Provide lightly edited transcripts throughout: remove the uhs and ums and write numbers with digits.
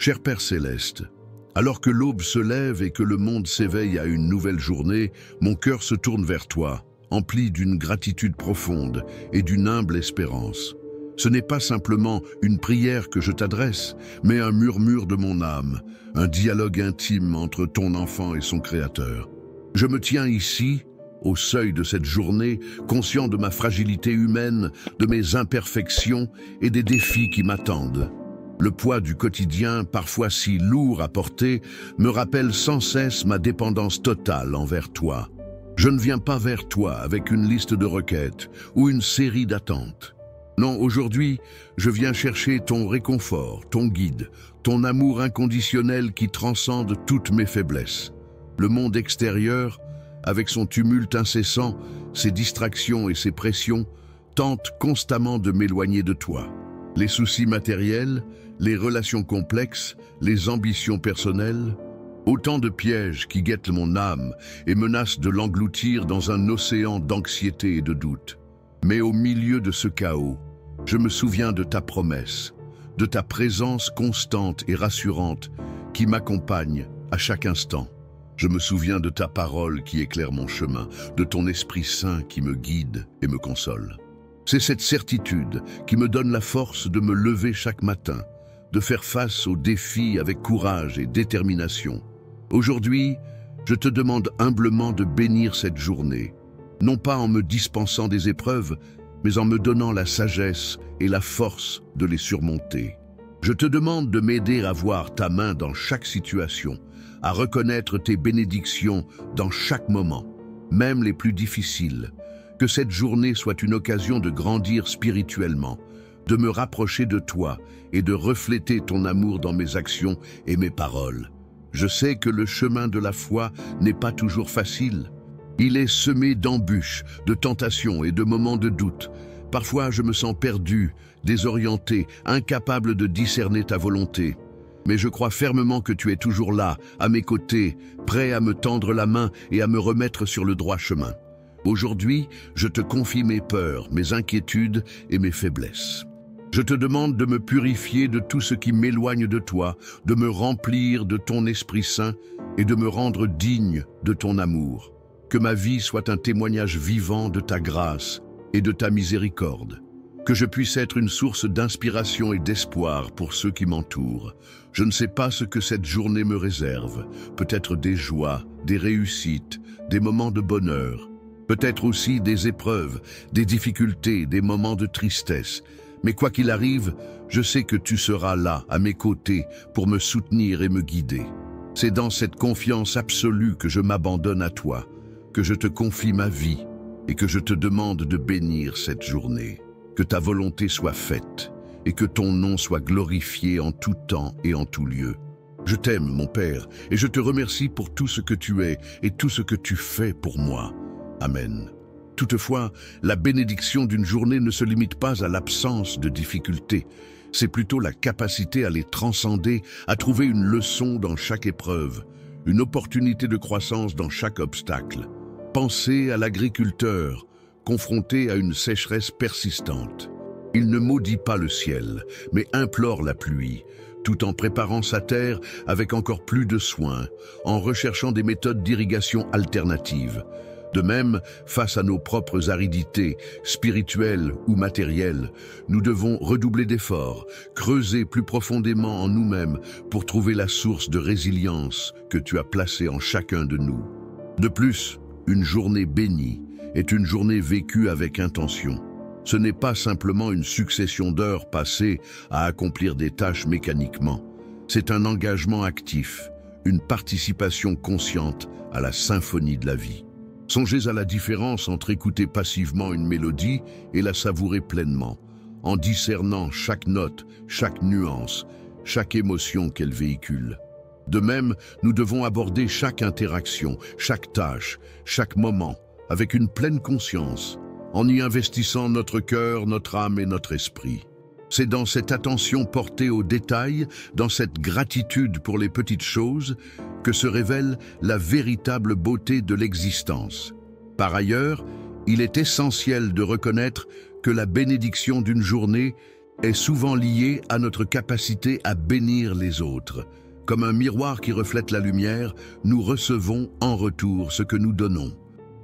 Cher Père Céleste, alors que l'aube se lève et que le monde s'éveille à une nouvelle journée, mon cœur se tourne vers toi, empli d'une gratitude profonde et d'une humble espérance. Ce n'est pas simplement une prière que je t'adresse, mais un murmure de mon âme, un dialogue intime entre ton enfant et son Créateur. Je me tiens ici, au seuil de cette journée, conscient de ma fragilité humaine, de mes imperfections et des défis qui m'attendent. Le poids du quotidien, parfois si lourd à porter, me rappelle sans cesse ma dépendance totale envers toi. Je ne viens pas vers toi avec une liste de requêtes ou une série d'attentes. Non, aujourd'hui, je viens chercher ton réconfort, ton guide, ton amour inconditionnel qui transcende toutes mes faiblesses. Le monde extérieur, avec son tumulte incessant, ses distractions et ses pressions, tente constamment de m'éloigner de toi. Les soucis matériels, les relations complexes, les ambitions personnelles, autant de pièges qui guettent mon âme et menacent de l'engloutir dans un océan d'anxiété et de doute. Mais au milieu de ce chaos, je me souviens de ta promesse, de ta présence constante et rassurante qui m'accompagne à chaque instant. Je me souviens de ta parole qui éclaire mon chemin, de ton Esprit Saint qui me guide et me console. C'est cette certitude qui me donne la force de me lever chaque matin, de faire face aux défis avec courage et détermination. Aujourd'hui, je te demande humblement de bénir cette journée, non pas en me dispensant des épreuves, mais en me donnant la sagesse et la force de les surmonter. Je te demande de m'aider à voir ta main dans chaque situation, à reconnaître tes bénédictions dans chaque moment, même les plus difficiles. Que cette journée soit une occasion de grandir spirituellement, de me rapprocher de toi et de refléter ton amour dans mes actions et mes paroles. Je sais que le chemin de la foi n'est pas toujours facile. Il est semé d'embûches, de tentations et de moments de doute. Parfois, je me sens perdu, désorienté, incapable de discerner ta volonté. Mais je crois fermement que tu es toujours là, à mes côtés, prêt à me tendre la main et à me remettre sur le droit chemin. Aujourd'hui, je te confie mes peurs, mes inquiétudes et mes faiblesses. Je te demande de me purifier de tout ce qui m'éloigne de toi, de me remplir de ton Esprit Saint et de me rendre digne de ton amour. Que ma vie soit un témoignage vivant de ta grâce et de ta miséricorde. Que je puisse être une source d'inspiration et d'espoir pour ceux qui m'entourent. Je ne sais pas ce que cette journée me réserve. Peut-être des joies, des réussites, des moments de bonheur. Peut-être aussi des épreuves, des difficultés, des moments de tristesse. Mais quoi qu'il arrive, je sais que tu seras là, à mes côtés, pour me soutenir et me guider. C'est dans cette confiance absolue que je m'abandonne à toi, que je te confie ma vie et que je te demande de bénir cette journée. Que ta volonté soit faite et que ton nom soit glorifié en tout temps et en tout lieu. Je t'aime, mon Père, et je te remercie pour tout ce que tu es et tout ce que tu fais pour moi. Amen. Toutefois, la bénédiction d'une journée ne se limite pas à l'absence de difficultés. C'est plutôt la capacité à les transcender, à trouver une leçon dans chaque épreuve, une opportunité de croissance dans chaque obstacle. Pensez à l'agriculteur, confronté à une sécheresse persistante. Il ne maudit pas le ciel, mais implore la pluie, tout en préparant sa terre avec encore plus de soin, en recherchant des méthodes d'irrigation alternatives. De même, face à nos propres aridités, spirituelles ou matérielles, nous devons redoubler d'efforts, creuser plus profondément en nous-mêmes pour trouver la source de résilience que tu as placée en chacun de nous. De plus, une journée bénie est une journée vécue avec intention. Ce n'est pas simplement une succession d'heures passées à accomplir des tâches mécaniquement. C'est un engagement actif, une participation consciente à la symphonie de la vie. Songez à la différence entre écouter passivement une mélodie et la savourer pleinement, en discernant chaque note, chaque nuance, chaque émotion qu'elle véhicule. De même, nous devons aborder chaque interaction, chaque tâche, chaque moment, avec une pleine conscience, en y investissant notre cœur, notre âme et notre esprit. C'est dans cette attention portée aux détails, dans cette gratitude pour les petites choses, que se révèle la véritable beauté de l'existence. Par ailleurs, il est essentiel de reconnaître que la bénédiction d'une journée est souvent liée à notre capacité à bénir les autres. Comme un miroir qui reflète la lumière, nous recevons en retour ce que nous donnons.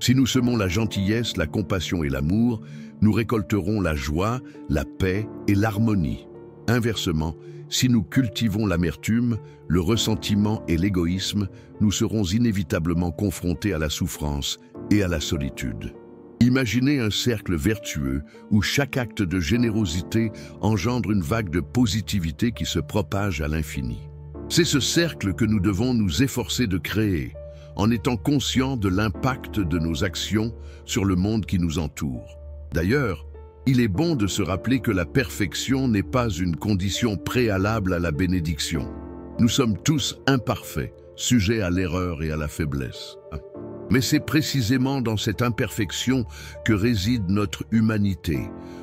Si nous semons la gentillesse, la compassion et l'amour, nous récolterons la joie, la paix et l'harmonie. Inversement, si nous cultivons l'amertume, le ressentiment et l'égoïsme, nous serons inévitablement confrontés à la souffrance et à la solitude. Imaginez un cercle vertueux où chaque acte de générosité engendre une vague de positivité qui se propage à l'infini. C'est ce cercle que nous devons nous efforcer de créer, en étant conscients de l'impact de nos actions sur le monde qui nous entoure. D'ailleurs, il est bon de se rappeler que la perfection n'est pas une condition préalable à la bénédiction. Nous sommes tous imparfaits, sujets à l'erreur et à la faiblesse. Mais c'est précisément dans cette imperfection que réside notre humanité,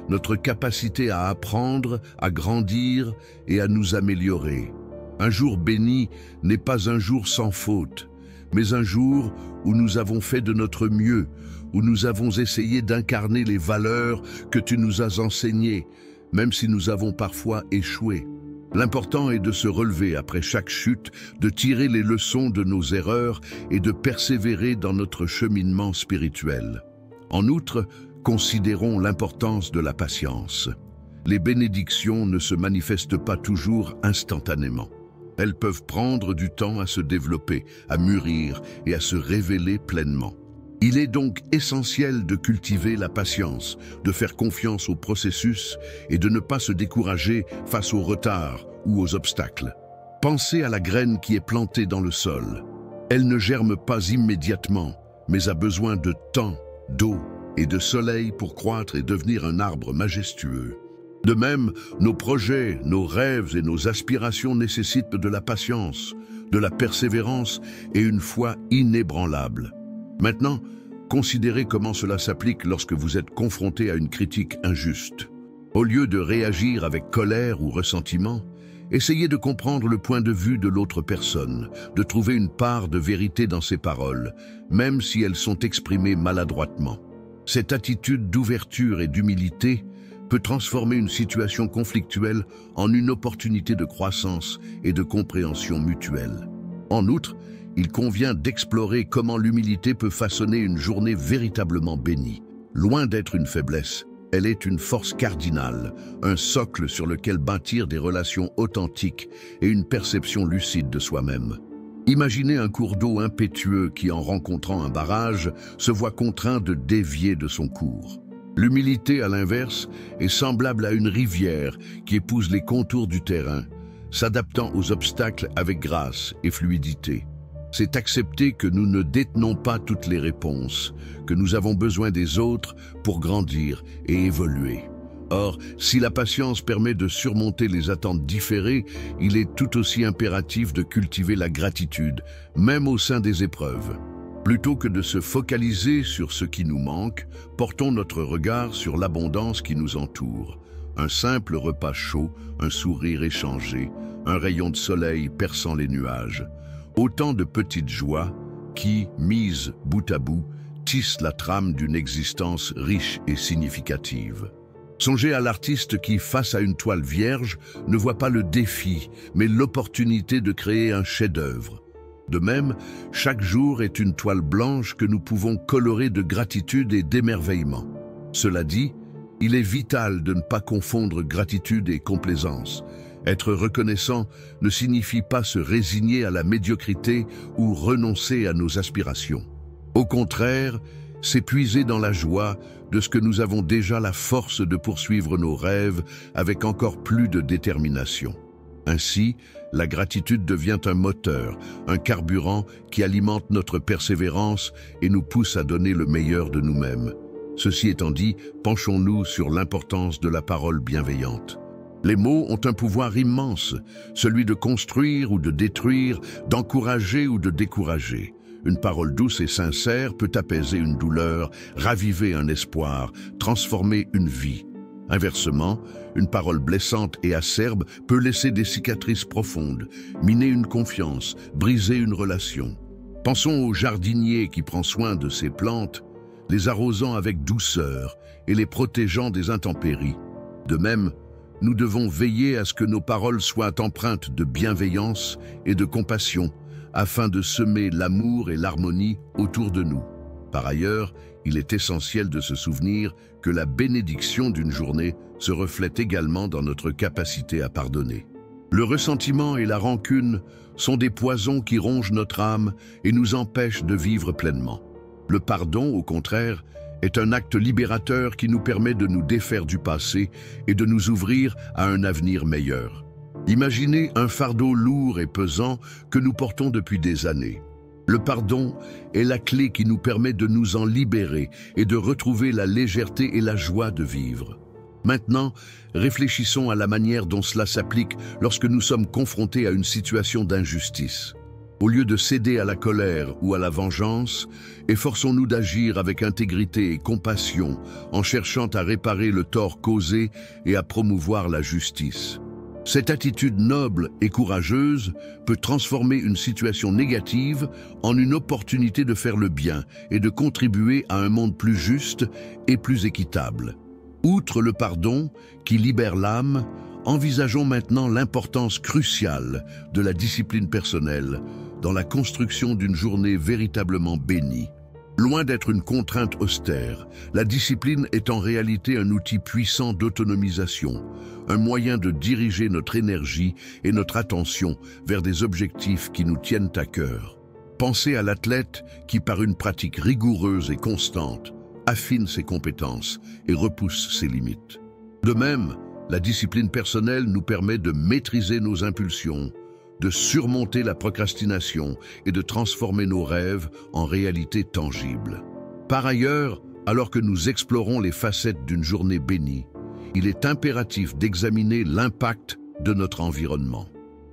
notre capacité à apprendre, à grandir et à nous améliorer. Un jour béni n'est pas un jour sans faute, mais un jour où nous avons fait de notre mieux, où nous avons essayé d'incarner les valeurs que tu nous as enseignées, même si nous avons parfois échoué. L'important est de se relever après chaque chute, de tirer les leçons de nos erreurs et de persévérer dans notre cheminement spirituel. En outre, considérons l'importance de la patience. Les bénédictions ne se manifestent pas toujours instantanément. Elles peuvent prendre du temps à se développer, à mûrir et à se révéler pleinement. Il est donc essentiel de cultiver la patience, de faire confiance au processus et de ne pas se décourager face au retard ou aux obstacles. Pensez à la graine qui est plantée dans le sol. Elle ne germe pas immédiatement, mais a besoin de temps, d'eau et de soleil pour croître et devenir un arbre majestueux. De même, nos projets, nos rêves et nos aspirations nécessitent de la patience, de la persévérance et une foi inébranlable. Maintenant, considérez comment cela s'applique lorsque vous êtes confronté à une critique injuste. Au lieu de réagir avec colère ou ressentiment, essayez de comprendre le point de vue de l'autre personne, de trouver une part de vérité dans ses paroles, même si elles sont exprimées maladroitement. Cette attitude d'ouverture et d'humilité peut transformer une situation conflictuelle en une opportunité de croissance et de compréhension mutuelle. En outre, il convient d'explorer comment l'humilité peut façonner une journée véritablement bénie. Loin d'être une faiblesse, elle est une force cardinale, un socle sur lequel bâtir des relations authentiques et une perception lucide de soi-même. Imaginez un cours d'eau impétueux qui, en rencontrant un barrage, se voit contraint de dévier de son cours. L'humilité, à l'inverse, est semblable à une rivière qui épouse les contours du terrain, s'adaptant aux obstacles avec grâce et fluidité. C'est accepter que nous ne détenons pas toutes les réponses, que nous avons besoin des autres pour grandir et évoluer. Or, si la patience permet de surmonter les attentes différées, il est tout aussi impératif de cultiver la gratitude, même au sein des épreuves. Plutôt que de se focaliser sur ce qui nous manque, portons notre regard sur l'abondance qui nous entoure. Un simple repas chaud, un sourire échangé, un rayon de soleil perçant les nuages. Autant de petites joies qui, mises bout à bout, tissent la trame d'une existence riche et significative. Songez à l'artiste qui, face à une toile vierge, ne voit pas le défi, mais l'opportunité de créer un chef-d'œuvre. De même, chaque jour est une toile blanche que nous pouvons colorer de gratitude et d'émerveillement. Cela dit, il est vital de ne pas confondre gratitude et complaisance. Être reconnaissant ne signifie pas se résigner à la médiocrité ou renoncer à nos aspirations. Au contraire, c'est puiser dans la joie de ce que nous avons déjà la force de poursuivre nos rêves avec encore plus de détermination. Ainsi, la gratitude devient un moteur, un carburant qui alimente notre persévérance et nous pousse à donner le meilleur de nous-mêmes. Ceci étant dit, penchons-nous sur l'importance de la parole bienveillante. Les mots ont un pouvoir immense, celui de construire ou de détruire, d'encourager ou de décourager. Une parole douce et sincère peut apaiser une douleur, raviver un espoir, transformer une vie. Inversement, une parole blessante et acerbe peut laisser des cicatrices profondes, miner une confiance, briser une relation. Pensons au jardinier qui prend soin de ses plantes, les arrosant avec douceur et les protégeant des intempéries. De même, nous devons veiller à ce que nos paroles soient empreintes de bienveillance et de compassion, afin de semer l'amour et l'harmonie autour de nous. Par ailleurs, il est essentiel de se souvenir que la bénédiction d'une journée se reflète également dans notre capacité à pardonner. Le ressentiment et la rancune sont des poisons qui rongent notre âme et nous empêchent de vivre pleinement. Le pardon, au contraire, est un acte libérateur qui nous permet de nous défaire du passé et de nous ouvrir à un avenir meilleur. Imaginez un fardeau lourd et pesant que nous portons depuis des années. Le pardon est la clé qui nous permet de nous en libérer et de retrouver la légèreté et la joie de vivre. Maintenant, réfléchissons à la manière dont cela s'applique lorsque nous sommes confrontés à une situation d'injustice. Au lieu de céder à la colère ou à la vengeance, efforçons-nous d'agir avec intégrité et compassion en cherchant à réparer le tort causé et à promouvoir la justice. Cette attitude noble et courageuse peut transformer une situation négative en une opportunité de faire le bien et de contribuer à un monde plus juste et plus équitable. Outre le pardon, qui libère l'âme, envisageons maintenant l'importance cruciale de la discipline personnelle dans la construction d'une journée véritablement bénie. Loin d'être une contrainte austère, la discipline est en réalité un outil puissant d'autonomisation, un moyen de diriger notre énergie et notre attention vers des objectifs qui nous tiennent à cœur. Pensez à l'athlète qui, par une pratique rigoureuse et constante, affine ses compétences et repousse ses limites. De même, la discipline personnelle nous permet de maîtriser nos impulsions, de surmonter la procrastination et de transformer nos rêves en réalité tangible. Par ailleurs, alors que nous explorons les facettes d'une journée bénie, il est impératif d'examiner l'impact de notre environnement.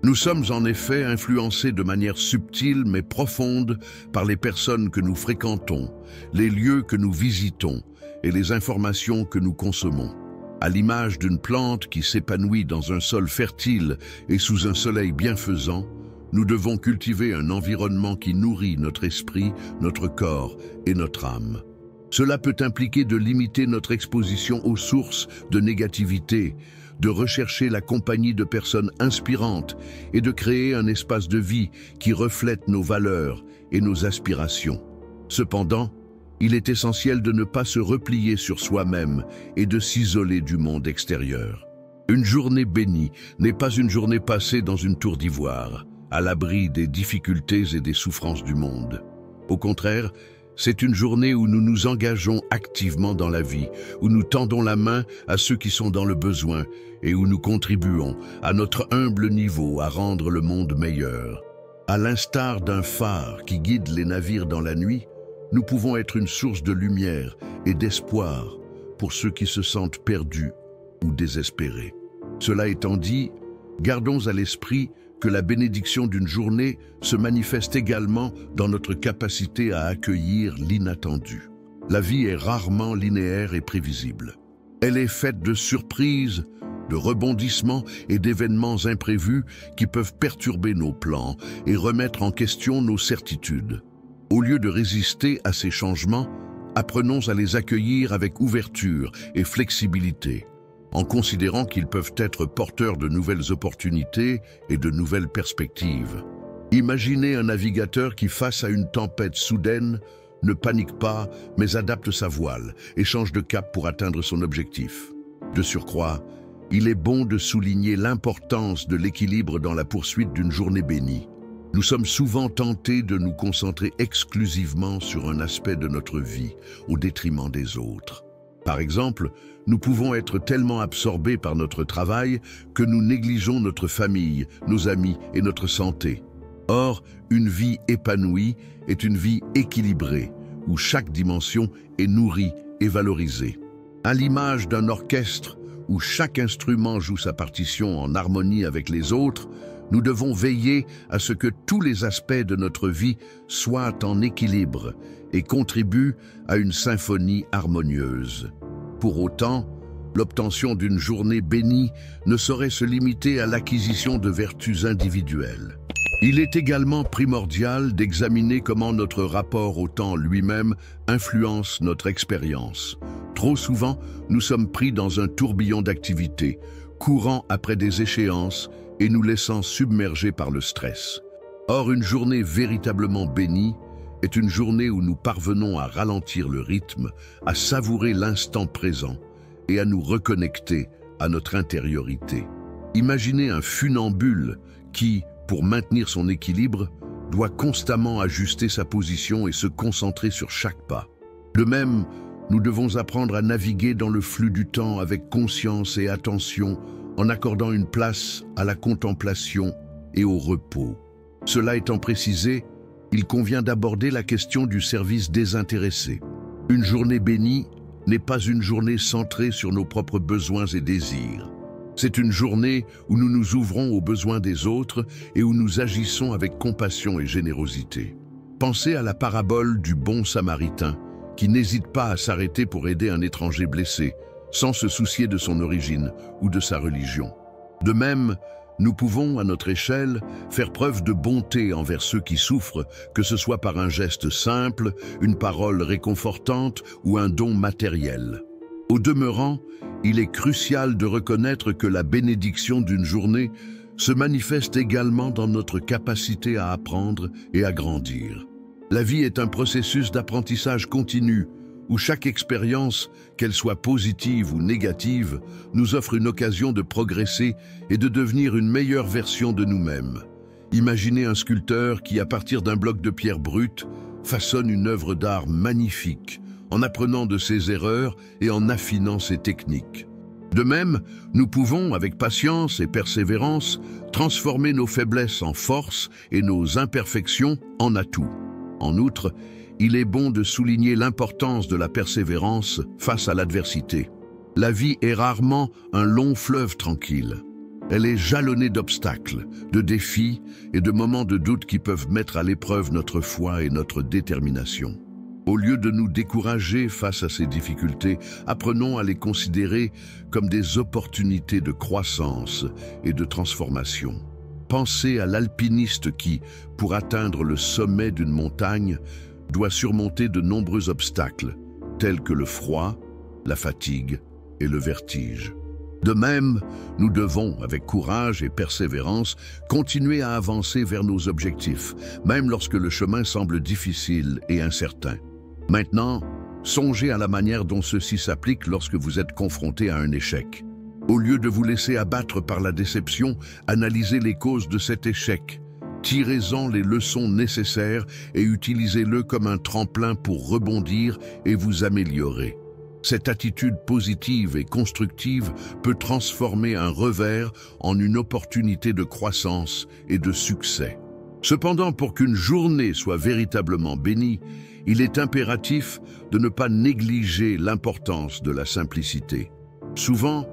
Nous sommes en effet influencés de manière subtile mais profonde par les personnes que nous fréquentons, les lieux que nous visitons et les informations que nous consommons. À l'image d'une plante qui s'épanouit dans un sol fertile et sous un soleil bienfaisant, nous devons cultiver un environnement qui nourrit notre esprit, notre corps et notre âme. Cela peut impliquer de limiter notre exposition aux sources de négativité, de rechercher la compagnie de personnes inspirantes et de créer un espace de vie qui reflète nos valeurs et nos aspirations. Cependant, il est essentiel de ne pas se replier sur soi-même et de s'isoler du monde extérieur. Une journée bénie n'est pas une journée passée dans une tour d'ivoire, à l'abri des difficultés et des souffrances du monde. Au contraire, c'est une journée où nous nous engageons activement dans la vie, où nous tendons la main à ceux qui sont dans le besoin et où nous contribuons, à notre humble niveau, à rendre le monde meilleur. À l'instar d'un phare qui guide les navires dans la nuit, nous pouvons être une source de lumière et d'espoir pour ceux qui se sentent perdus ou désespérés. Cela étant dit, gardons à l'esprit que la bénédiction d'une journée se manifeste également dans notre capacité à accueillir l'inattendu. La vie est rarement linéaire et prévisible. Elle est faite de surprises, de rebondissements et d'événements imprévus qui peuvent perturber nos plans et remettre en question nos certitudes. Au lieu de résister à ces changements, apprenons à les accueillir avec ouverture et flexibilité, en considérant qu'ils peuvent être porteurs de nouvelles opportunités et de nouvelles perspectives. Imaginez un navigateur qui, face à une tempête soudaine, ne panique pas, mais adapte sa voile et change de cap pour atteindre son objectif. De surcroît, il est bon de souligner l'importance de l'équilibre dans la poursuite d'une journée bénie. Nous sommes souvent tentés de nous concentrer exclusivement sur un aspect de notre vie, au détriment des autres. Par exemple, nous pouvons être tellement absorbés par notre travail que nous négligeons notre famille, nos amis et notre santé. Or, une vie épanouie est une vie équilibrée, où chaque dimension est nourrie et valorisée. À l'image d'un orchestre où chaque instrument joue sa partition en harmonie avec les autres, nous devons veiller à ce que tous les aspects de notre vie soient en équilibre et contribuent à une symphonie harmonieuse. Pour autant, l'obtention d'une journée bénie ne saurait se limiter à l'acquisition de vertus individuelles. Il est également primordial d'examiner comment notre rapport au temps lui-même influence notre expérience. Trop souvent, nous sommes pris dans un tourbillon d'activités, courant après des échéances et nous laissant submerger par le stress. Or, une journée véritablement bénie est une journée où nous parvenons à ralentir le rythme, à savourer l'instant présent et à nous reconnecter à notre intériorité. Imaginez un funambule qui, pour maintenir son équilibre, doit constamment ajuster sa position et se concentrer sur chaque pas. De même, nous devons apprendre à naviguer dans le flux du temps avec conscience et attention, en accordant une place à la contemplation et au repos. Cela étant précisé, il convient d'aborder la question du service désintéressé. Une journée bénie n'est pas une journée centrée sur nos propres besoins et désirs. C'est une journée où nous nous ouvrons aux besoins des autres et où nous agissons avec compassion et générosité. Pensez à la parabole du bon samaritain, qui n'hésite pas à s'arrêter pour aider un étranger blessé, sans se soucier de son origine ou de sa religion. De même, nous pouvons, à notre échelle, faire preuve de bonté envers ceux qui souffrent, que ce soit par un geste simple, une parole réconfortante ou un don matériel. Au demeurant, il est crucial de reconnaître que la bénédiction d'une journée se manifeste également dans notre capacité à apprendre et à grandir. La vie est un processus d'apprentissage continu, où chaque expérience, qu'elle soit positive ou négative, nous offre une occasion de progresser et de devenir une meilleure version de nous-mêmes. Imaginez un sculpteur qui, à partir d'un bloc de pierre brute, façonne une œuvre d'art magnifique, en apprenant de ses erreurs et en affinant ses techniques. De même, nous pouvons, avec patience et persévérance, transformer nos faiblesses en force et nos imperfections en atouts. En outre, il est bon de souligner l'importance de la persévérance face à l'adversité. La vie est rarement un long fleuve tranquille. Elle est jalonnée d'obstacles, de défis et de moments de doute qui peuvent mettre à l'épreuve notre foi et notre détermination. Au lieu de nous décourager face à ces difficultés, apprenons à les considérer comme des opportunités de croissance et de transformation. Pensez à l'alpiniste qui, pour atteindre le sommet d'une montagne, doit surmonter de nombreux obstacles, tels que le froid, la fatigue et le vertige. De même, nous devons, avec courage et persévérance, continuer à avancer vers nos objectifs, même lorsque le chemin semble difficile et incertain. Maintenant, songez à la manière dont ceci s'applique lorsque vous êtes confronté à un échec. Au lieu de vous laisser abattre par la déception, analysez les causes de cet échec. Tirez-en les leçons nécessaires et utilisez-le comme un tremplin pour rebondir et vous améliorer. Cette attitude positive et constructive peut transformer un revers en une opportunité de croissance et de succès. Cependant, pour qu'une journée soit véritablement bénie, il est impératif de ne pas négliger l'importance de la simplicité. Souvent,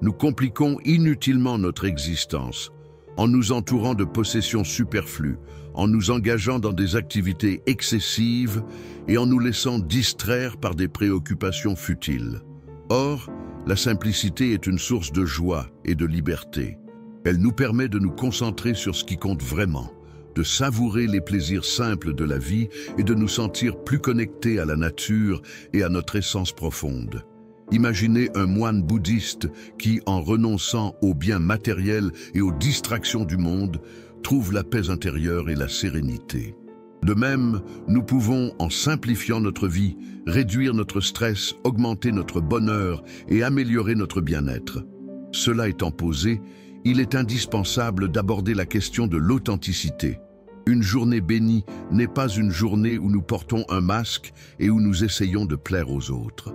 nous compliquons inutilement notre existence, en nous entourant de possessions superflues, en nous engageant dans des activités excessives et en nous laissant distraire par des préoccupations futiles. Or, la simplicité est une source de joie et de liberté. Elle nous permet de nous concentrer sur ce qui compte vraiment, de savourer les plaisirs simples de la vie et de nous sentir plus connectés à la nature et à notre essence profonde. Imaginez un moine bouddhiste qui, en renonçant aux biens matériels et aux distractions du monde, trouve la paix intérieure et la sérénité. De même, nous pouvons, en simplifiant notre vie, réduire notre stress, augmenter notre bonheur et améliorer notre bien-être. Cela étant posé, il est indispensable d'aborder la question de l'authenticité. Une journée bénie n'est pas une journée où nous portons un masque et où nous essayons de plaire aux autres.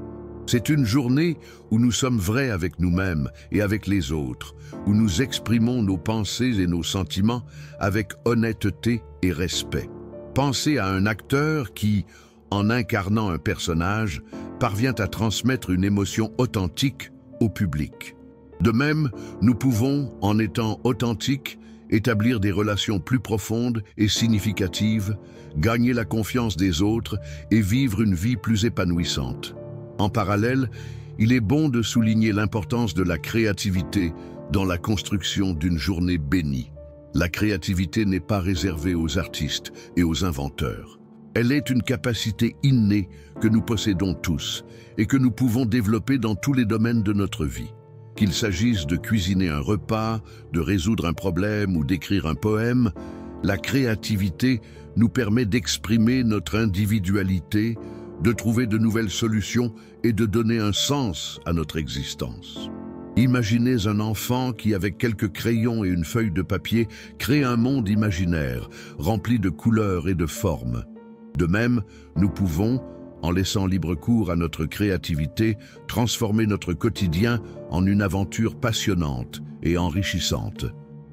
C'est une journée où nous sommes vrais avec nous-mêmes et avec les autres, où nous exprimons nos pensées et nos sentiments avec honnêteté et respect. Pensez à un acteur qui, en incarnant un personnage, parvient à transmettre une émotion authentique au public. De même, nous pouvons, en étant authentiques, établir des relations plus profondes et significatives, gagner la confiance des autres et vivre une vie plus épanouissante. En parallèle, il est bon de souligner l'importance de la créativité dans la construction d'une journée bénie. La créativité n'est pas réservée aux artistes et aux inventeurs. Elle est une capacité innée que nous possédons tous et que nous pouvons développer dans tous les domaines de notre vie. Qu'il s'agisse de cuisiner un repas, de résoudre un problème ou d'écrire un poème, la créativité nous permet d'exprimer notre individualité, de trouver de nouvelles solutions et de donner un sens à notre existence. Imaginez un enfant qui, avec quelques crayons et une feuille de papier, crée un monde imaginaire, rempli de couleurs et de formes. De même, nous pouvons, en laissant libre cours à notre créativité, transformer notre quotidien en une aventure passionnante et enrichissante.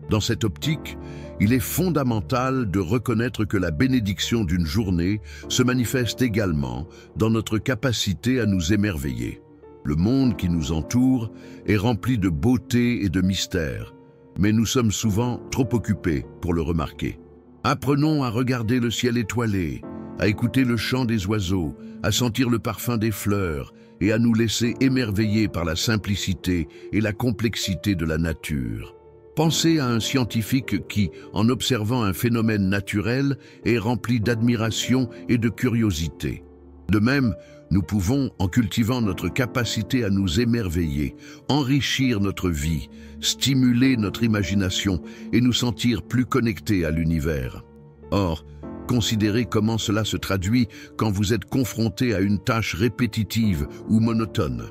Dans cette optique, il est fondamental de reconnaître que la bénédiction d'une journée se manifeste également dans notre capacité à nous émerveiller. Le monde qui nous entoure est rempli de beauté et de mystère, mais nous sommes souvent trop occupés pour le remarquer. Apprenons à regarder le ciel étoilé, à écouter le chant des oiseaux, à sentir le parfum des fleurs et à nous laisser émerveiller par la simplicité et la complexité de la nature. Pensez à un scientifique qui, en observant un phénomène naturel, est rempli d'admiration et de curiosité. De même, nous pouvons, en cultivant notre capacité à nous émerveiller, enrichir notre vie, stimuler notre imagination et nous sentir plus connectés à l'univers. Or, considérez comment cela se traduit quand vous êtes confronté à une tâche répétitive ou monotone.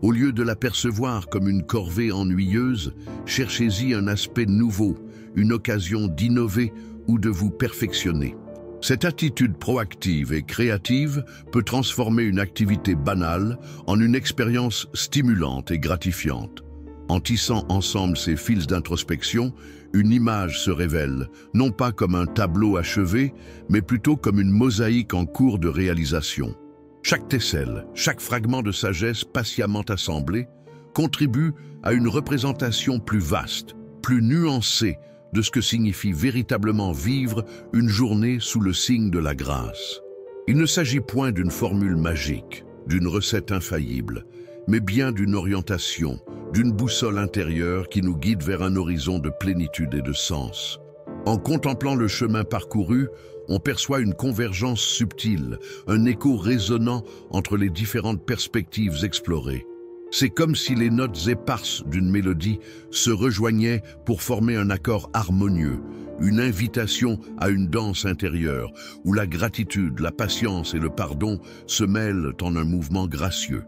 Au lieu de la percevoir comme une corvée ennuyeuse, cherchez-y un aspect nouveau, une occasion d'innover ou de vous perfectionner. Cette attitude proactive et créative peut transformer une activité banale en une expérience stimulante et gratifiante. En tissant ensemble ces fils d'introspection, une image se révèle, non pas comme un tableau achevé, mais plutôt comme une mosaïque en cours de réalisation. Chaque tesselle, chaque fragment de sagesse patiemment assemblé, contribue à une représentation plus vaste, plus nuancée de ce que signifie véritablement vivre une journée sous le signe de la grâce. Il ne s'agit point d'une formule magique, d'une recette infaillible, mais bien d'une orientation, d'une boussole intérieure qui nous guide vers un horizon de plénitude et de sens. En contemplant le chemin parcouru, on perçoit une convergence subtile, un écho résonnant entre les différentes perspectives explorées. C'est comme si les notes éparses d'une mélodie se rejoignaient pour former un accord harmonieux, une invitation à une danse intérieure, où la gratitude, la patience et le pardon se mêlent en un mouvement gracieux.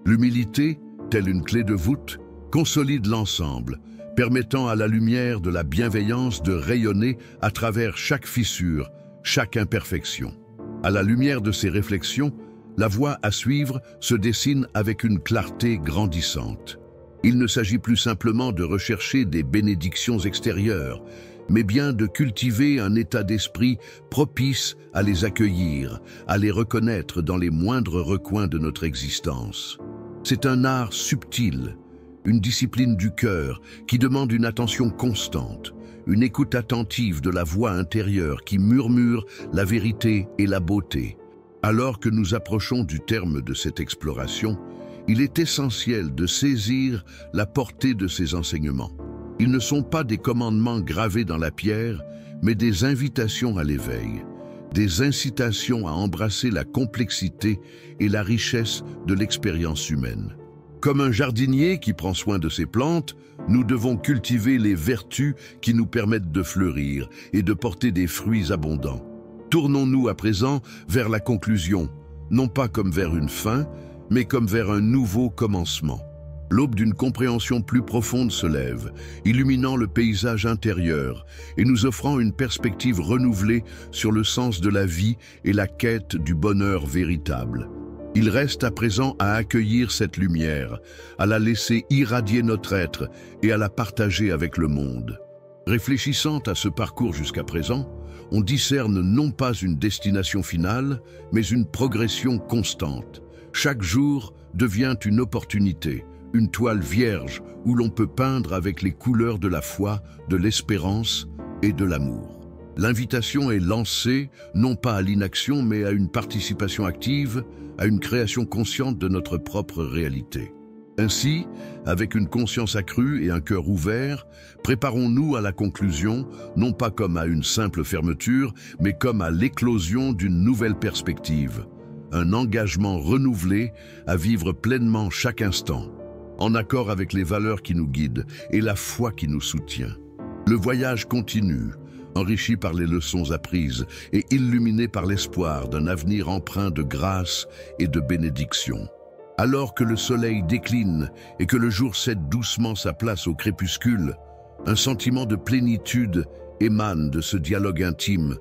L'humilité, telle une clé de voûte, consolide l'ensemble, permettant à la lumière de la bienveillance de rayonner à travers chaque fissure, chaque imperfection. À la lumière de ces réflexions, la voie à suivre se dessine avec une clarté grandissante. Il ne s'agit plus simplement de rechercher des bénédictions extérieures, mais bien de cultiver un état d'esprit propice à les accueillir, à les reconnaître dans les moindres recoins de notre existence. C'est un art subtil, une discipline du cœur qui demande une attention constante, une écoute attentive de la voix intérieure qui murmure la vérité et la beauté. Alors que nous approchons du terme de cette exploration, il est essentiel de saisir la portée de ces enseignements. Ils ne sont pas des commandements gravés dans la pierre, mais des invitations à l'éveil, des incitations à embrasser la complexité et la richesse de l'expérience humaine. Comme un jardinier qui prend soin de ses plantes, nous devons cultiver les vertus qui nous permettent de fleurir et de porter des fruits abondants. Tournons-nous à présent vers la conclusion, non pas comme vers une fin, mais comme vers un nouveau commencement. L'aube d'une compréhension plus profonde se lève, illuminant le paysage intérieur et nous offrant une perspective renouvelée sur le sens de la vie et la quête du bonheur véritable. Il reste à présent à accueillir cette lumière, à la laisser irradier notre être et à la partager avec le monde. Réfléchissant à ce parcours jusqu'à présent, on discerne non pas une destination finale, mais une progression constante. Chaque jour devient une opportunité, une toile vierge où l'on peut peindre avec les couleurs de la foi, de l'espérance et de l'amour. L'invitation est lancée, non pas à l'inaction, mais à une participation active, à une création consciente de notre propre réalité. Ainsi, avec une conscience accrue et un cœur ouvert, préparons-nous à la conclusion, non pas comme à une simple fermeture, mais comme à l'éclosion d'une nouvelle perspective, un engagement renouvelé à vivre pleinement chaque instant. en accord avec les valeurs qui nous guident et la foi qui nous soutient. Le voyage continue, enrichi par les leçons apprises et illuminé par l'espoir d'un avenir empreint de grâce et de bénédiction. Alors que le soleil décline et que le jour cède doucement sa place au crépuscule, un sentiment de plénitude émane de ce dialogue intime,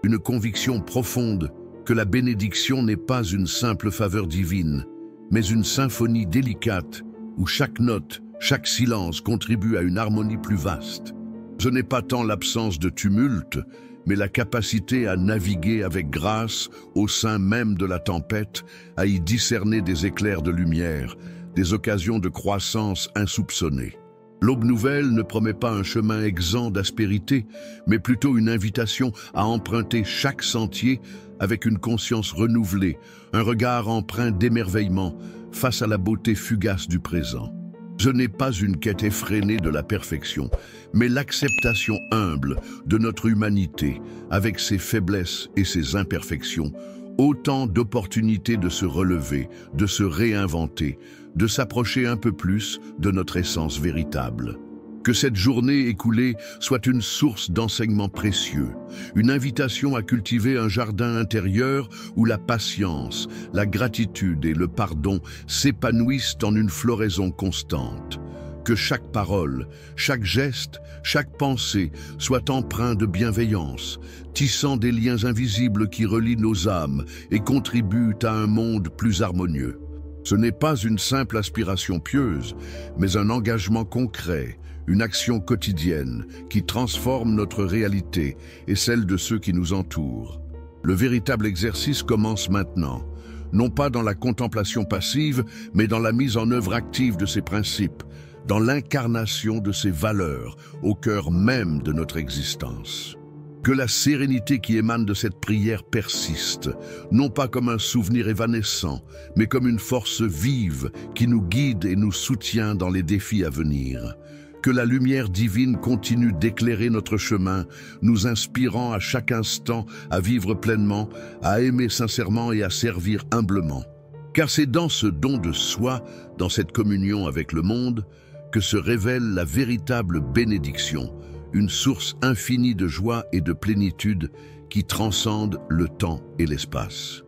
une conviction profonde que la bénédiction n'est pas une simple faveur divine, mais une symphonie délicate où chaque note, chaque silence contribue à une harmonie plus vaste. Ce n'est pas tant l'absence de tumulte, mais la capacité à naviguer avec grâce au sein même de la tempête, à y discerner des éclairs de lumière, des occasions de croissance insoupçonnées. L'aube nouvelle ne promet pas un chemin exempt d'aspérité, mais plutôt une invitation à emprunter chaque sentier avec une conscience renouvelée, un regard empreint d'émerveillement face à la beauté fugace du présent. Ce n'est pas une quête effrénée de la perfection, mais l'acceptation humble de notre humanité, avec ses faiblesses et ses imperfections, autant d'opportunités de se relever, de se réinventer, de s'approcher un peu plus de notre essence véritable. Que cette journée écoulée soit une source d'enseignements précieux, une invitation à cultiver un jardin intérieur où la patience, la gratitude et le pardon s'épanouissent en une floraison constante. Que chaque parole, chaque geste, chaque pensée soit empreint de bienveillance, tissant des liens invisibles qui relient nos âmes et contribuent à un monde plus harmonieux. Ce n'est pas une simple aspiration pieuse, mais un engagement concret, une action quotidienne qui transforme notre réalité et celle de ceux qui nous entourent. Le véritable exercice commence maintenant, non pas dans la contemplation passive, mais dans la mise en œuvre active de ces principes, dans l'incarnation de ces valeurs au cœur même de notre existence. Que la sérénité qui émane de cette prière persiste, non pas comme un souvenir évanescent, mais comme une force vive qui nous guide et nous soutient dans les défis à venir. Que la lumière divine continue d'éclairer notre chemin, nous inspirant à chaque instant à vivre pleinement, à aimer sincèrement et à servir humblement. Car c'est dans ce don de soi, dans cette communion avec le monde, que se révèle la véritable bénédiction, une source infinie de joie et de plénitude qui transcende le temps et l'espace.